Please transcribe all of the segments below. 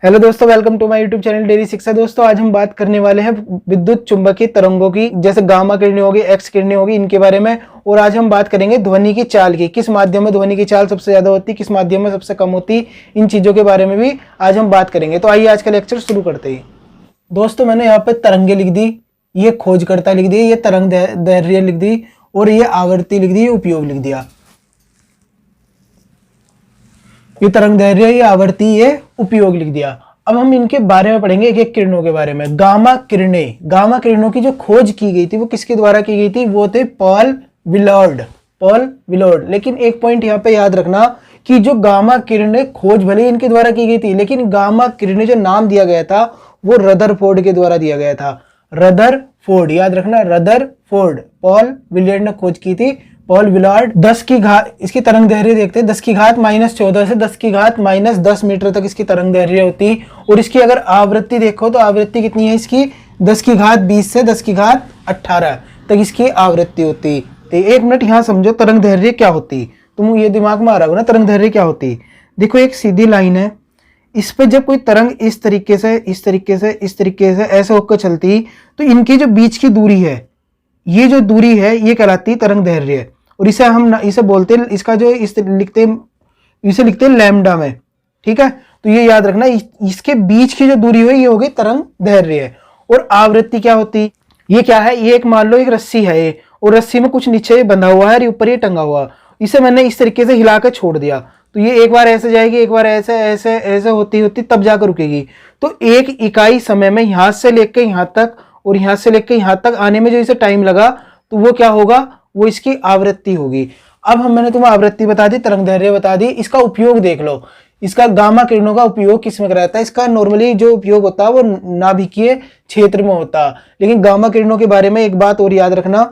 Hello दोस्तों, welcome to my YouTube channel daily Shiksha. दोस्तों, आज हम बात करने वाले हैं विद्युत चुंबकीय तरंगों की, जैसे गामा किरणें होगी, एक्स किरणें होगी, इनके बारे में। और आज हम बात करेंगे ध्वनि की चाल की, किस माध्यम में ध्वनि की चाल सबसे ज्यादा होती, किस माध्यम में सबसे कम होती, इन चीजों के बारे में भी आज हम बात करेंगे। तो आइए आज का लेक्चर शुरू करते हैं। दोस्तों, मैंने यहाँ पे तरंगे लिख दी, ये खोजकर्ता लिख दी, ये तरंग दैर्ध्य लिख दी, और ये आवृत्ति लिख दी, ये उपयोग लिख दिया। ये तरंग दैर्ध्य, ये आवृत्ति, ये उपयोग लिख दिया। अब हम इनके बारे में पढ़ेंगे, एक एक किरणों के बारे में। गामा किरणों की जो खोज की गई थी वो किसके द्वारा की गई थी? वो थे पॉल विलॉर्ड। लेकिन एक पॉइंट यहाँ पे याद रखना कि जो गामा किरणें खोज भले इनके द्वारा की गई थी, लेकिन गामा किरणें जो नाम दिया गया था वो रदरफोर्ड के द्वारा दिया गया था। रदरफोर्ड, याद रखना, रदरफोर्ड। पॉल विलियर्ड ने खोज की थी, पॉल विलार्ड। 10 की घात, इसकी तरंग दैर्ध्य देखते हैं, 10 की घात -14 से 10 की घात -10 मीटर तक इसकी तरंग दैर्ध्य होती। और इसकी अगर आवृत्ति देखो तो आवृत्ति कितनी है इसकी? 10 की घात 20 से 10 की घात 18 तक इसकी आवृत्ति होती। तो एक मिनट यहाँ समझो तरंग दैर्ध्य क्या होती। तुम ये दिमाग में आ रहा हो ना, तरंग दैर्ध्य क्या होती। देखो, एक सीधी लाइन है, इस पे जब कोई तरंग इस तरीके से ऐसे होकर चलती, तो इनकी जो बीच की दूरी है, ये जो दूरी है, ये कहलाती है तरंग दैर्ध्य। और इसे हम इसे बोलते हैं, इसका जो इसे लिखते हैं लैम्डा में। ठीक है, तो ये याद रखना, इसके बीच की जो दूरी हुई ये हो गई तरंग दैर्ध्य। और आवृत्ति क्या होती? ये क्या है? ये एक, मान लो एक रस्सी है ये, और रस्सी में कुछ नीचे बंधा हुआ है और ऊपर ये टंगा हुआ। इसे मैंने इस तरीके से हिलाकर छोड़ दिया, तो ये एक बार ऐसे जाएगी, एक बार ऐसे ऐसे ऐसे होती तब जाकर रुकेगी। तो एक इकाई समय में यहां से लेकर यहां तक और यहां से लेकर यहां तक आने में जो इसे टाइम लगा, तो वो क्या होगा? वो इसकी आवृत्ति होगी। अब मैंने तुम्हें आवृत्ति बता दी, तरंग दैर्ध्य बता दी। इसका उपयोग देख लो, इसका गामा किरणों का उपयोग किस में कराता है? इसका नॉर्मली जो उपयोग होता है वो नाभिकीय क्षेत्र में होता है। लेकिन गामा किरणों के बारे में एक बात और याद रखना,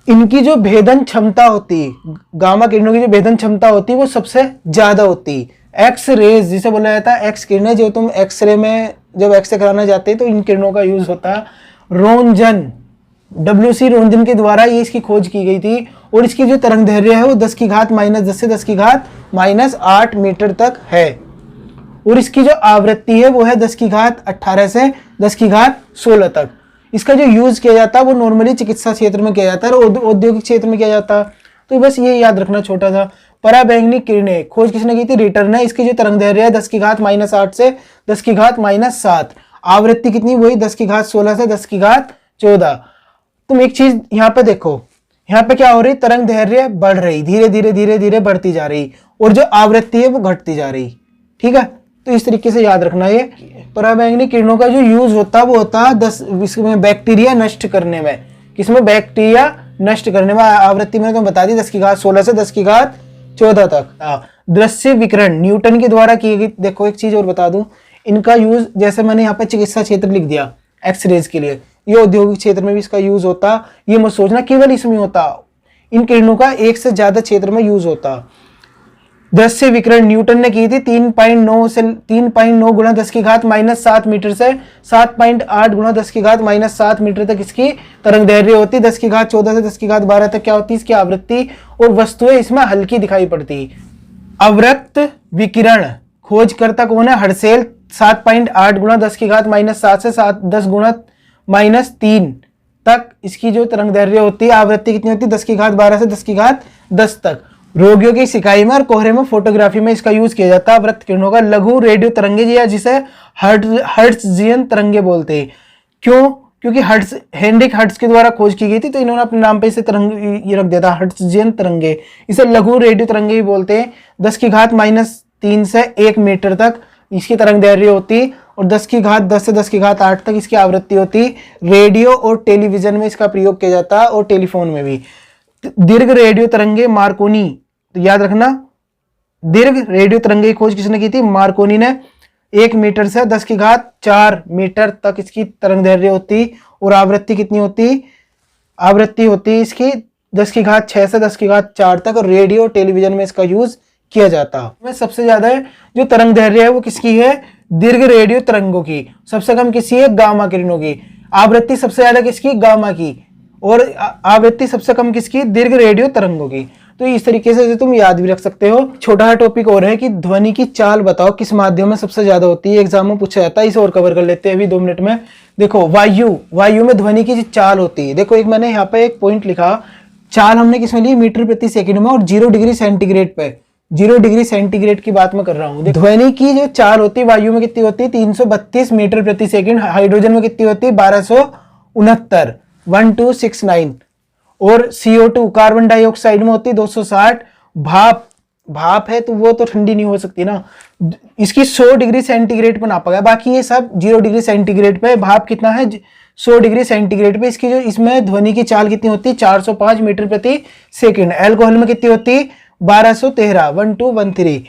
इनकी जो भेदन क्षमता होती, गामा किरणों की जो भेदन क्षमता होती वो सबसे ज्यादा होती। एक्स रेज जिसे बोला जाता है, एक्स किरणें, जो तुम एक्सरे में जब एक्सरे कराने जाते हैं तो इन किरणों का यूज होता है। रोंजन, WC रोंजन के द्वारा ये इसकी खोज की गई थी। और इसकी जो तरंग दैर्ध्य है वो 10 की घात -10 से 10 की घात -8 मीटर तक है। और इसकी जो आवृत्ति है वो है 10 की घात 18 से 10 की घात 16 तक। इसका जो यूज किया जाता है वो नॉर्मली चिकित्सा क्षेत्र में किया जाता है और औद्योगिक क्षेत्र में किया जाता है। तो बस ये याद रखना छोटा सा। पराबैंगनी किरणें खोज किसने की थी? रिटर ने। इसकी जो तरंग दैर्ध्य है 10 की घात -8 से 10 की घात -7। आवृत्ति कितनी? वही 10 की घात 16 से 10 की घात 14। तुम एक चीज यहाँ पे देखो, यहाँ पे क्या हो रही? तरंग दैर्ध्य बढ़ रही, धीरे धीरे बढ़ती जा रही, और जो आवृत्ति है वो घटती जा रही। ठीक है, तो इस तरीके से याद रखना। ये पराबैंगनी किरणों का जो यूज होता है वो होता है 10 इसमें बैक्टीरिया नष्ट करने में। किसमें? बैक्टीरिया नष्ट करने में। आवृत्ति मैंने तो बता दी 10 की घात 16 से 10 की घात 14 तक। दृश्य विकिरण न्यूटन के द्वारा की गई। देखो, एक चीज और बता दूं, इनका यूज जैसे मैंने यहाँ पे चिकित्सा क्षेत्र लिख दिया एक्सरेज के लिए, ये औद्योगिक क्षेत्र में भी इसका यूज होता। ये मत सोचना केवल इसमें होता, इन किरणों का एक से ज्यादा क्षेत्र में यूज होता। दृश्य विकिरण न्यूटन ने की थी 3.9 गुणा 10 की घात -7 मीटर से 7.8 गुणा 10 की घात -7 मीटर तक इसकी तरंग दैर्ध्य होती। 10 की घात 14 से 10 की घात 12 तक क्या होती? इसकी आवृत्ति। और वस्तुएं इसमें हल्की दिखाई पड़ती। अवरक्त विकिरण खोजकर्ता कौन है? हर्शेल। 7.8 गुणा 10 की घात -7 से 10 गुणा -3 तक इसकी जो तरंग दैर्ध्य होती है। आवृत्ति कितनी होती है? 10 की घात 12 से 10 की घात 10 तक। रोगियों की सिकाई में और कोहरे में फोटोग्राफी में इसका यूज किया जाता है अवरक्त किरणों का। लघु रेडियो तरंगे, या जिसे हर्ट्जियन तरंगे बोलते हैं। क्यों? क्योंकि हेनरिक हर्ट्ज के द्वारा खोज की गई थी, तो इन्होंने अपने नाम पे इसे तरंग ये रख दिया था, हर्ट्जियन तरंगे। इसे लघु रेडियो तरंगे भी बोलते हैं। 10 की घात -3 से 1 मीटर तक इसकी तरंग दैर्ध्य होती। और 10 की घात 10 से 10 की घात 8 तक इसकी आवृत्ति होती। रेडियो और टेलीविजन में इसका प्रयोग किया जाता है, और टेलीफोन में भी। दीर्घ रेडियो तरंगे मार्कोनी, तो याद रखना, दीर्घ रेडियो तरंगे की खोज किसने की थी? मार्कोनी ने। 1 मीटर से 10 की घात 4 मीटर तक इसकी तरंग दैर्ध्य होती। और आवृत्ति कितनी होती? आवृत्ति होती इसकी 10 की घात 6 से 10 की घात 4 तक। और रेडियो और टेलीविजन में इसका यूज किया जाता है। सबसे ज्यादा जो तरंग दैर्ध्य है वो किसकी है? दीर्घ रेडियो तरंगों की। सबसे कम किसकी है? गामा किरणों की। आवृत्ति सबसे ज्यादा किसकी? गामा की। और आवृत्ति सबसे कम किसकी? दीर्घ रेडियो तरंगों की। तो इस तरीके से तुम याद भी रख सकते हो। छोटा सा टॉपिक और है कि ध्वनि की चाल बताओ किस माध्यम में सबसे ज्यादा होती है, एग्जाम में पूछा जाता है। इसे और कवर कर लेते हैं अभी 2 मिनट में। देखो वायु में ध्वनि की चाल होती है। देखो एक मैंने यहाँ पे एक पॉइंट लिखा, चाल हमने किसमें ली, मीटर प्रति सेकंड में, और 0 डिग्री सेंटीग्रेड पे, 0 डिग्री सेंटीग्रेड की बात मैं कर रहा हूँ। ध्वनि की जो चाल होती है वायु में कितनी होती है, 332 मीटर प्रति सेकंड। हाइड्रोजन में कितनी होती है, 1269, 1269। और CO2 कार्बन डाइऑक्साइड में होती है 260। भाप है तो वो तो ठंडी नहीं हो सकती ना, इसकी 100 डिग्री सेंटीग्रेड पर नापा गया। बाकी ये सब 0 डिग्री सेंटीग्रेड पे। भाप कितना है, 100 डिग्री सेंटीग्रेड पे। इसकी जो इसमें ध्वनि की चाल कितनी होती है, 405 मीटर प्रति सेकंड। अल्कोहल में कितनी होती है, 1213, 1213।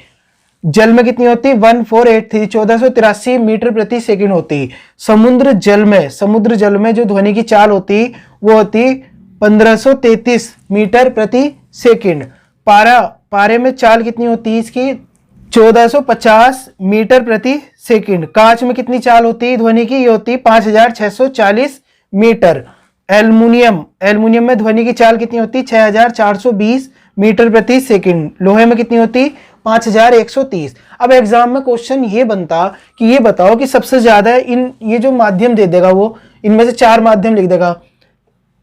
जल में कितनी होती है, 1483, 1483 मीटर प्रति सेकंड होती। समुद्र जल में जो ध्वनि की चाल होती वो होती 1533 मीटर प्रति सेकंड। पारे में चाल कितनी होती है इसकी, 1450 मीटर प्रति सेकंड। कांच में कितनी चाल होती है ध्वनि की, ये होती है 5640 मीटर। एल्युमिनियम में ध्वनि की चाल कितनी होती है, 6420 मीटर प्रति सेकंड। लोहे में कितनी होती, 5130। अब एग्जाम में क्वेश्चन ये बनता कि ये बताओ कि सबसे ज्यादा ये जो माध्यम दे देगा वो इनमें से 4 माध्यम लिख देगा।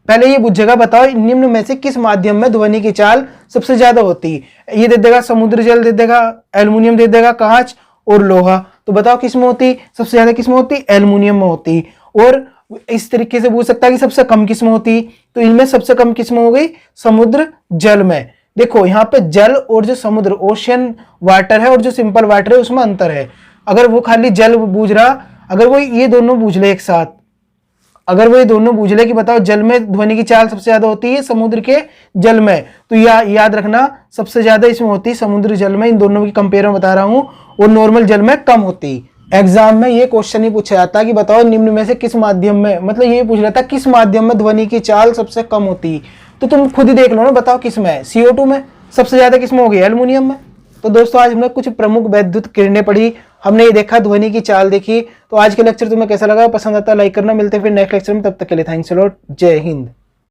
पहले ये पूछेगा बताओ निम्न में से किस माध्यम में ध्वनि की चाल सबसे ज्यादा होती है। ये दे देगा समुद्र जल दे देगा, एल्युमिनियम दे देगा, कांच और लोहा। तो बताओ किस में होती, सबसे ज्यादा किस में होती, एल्युमिनियम में होती। और इस तरीके से पूछ सकता है कि सबसे कम किस में होती, तो इनमें सबसे कम किस में हो गई, समुद्र जल में। देखो यहाँ पे जल और जो समुद्र ओशियन वाटर है और जो सिंपल वाटर है उसमें अंतर है। अगर वो खाली जल बूझ रहा, अगर वो ये दोनों बूझ ले एक साथ, अगर वो ये दोनों बूझ ले कि बताओ जल में ध्वनि की चाल सबसे ज्यादा होती है समुद्र के जल में, तो याद रखना सबसे ज्यादा इसमें होती है समुद्र जल में। इन दोनों की कंपेयर में बता रहा हूं, और नॉर्मल जल में कम होती। एग्जाम में ये क्वेश्चन ही पूछा जाता कि बताओ निम्न में से किस माध्यम में, मतलब ये पूछ रहा था किस माध्यम में ध्वनि की चाल सबसे कम होती। तो तुम खुद ही देख लो ना, बताओ किस में, CO2 में। सबसे ज्यादा किस में होगी, एल्युमिनियम में। तो दोस्तों आज हमने कुछ प्रमुख वैद्युत किरणें पढ़ी, हमने ये देखा ध्वनि की चाल देखी। तो आज के लेक्चर तुम्हें कैसा लगा, पसंद आता लाइक करना। मिलते हैं फिर नेक्स्ट लेक्चर में, तब तक के लिए थैंक्स अ लॉट, जय हिंद।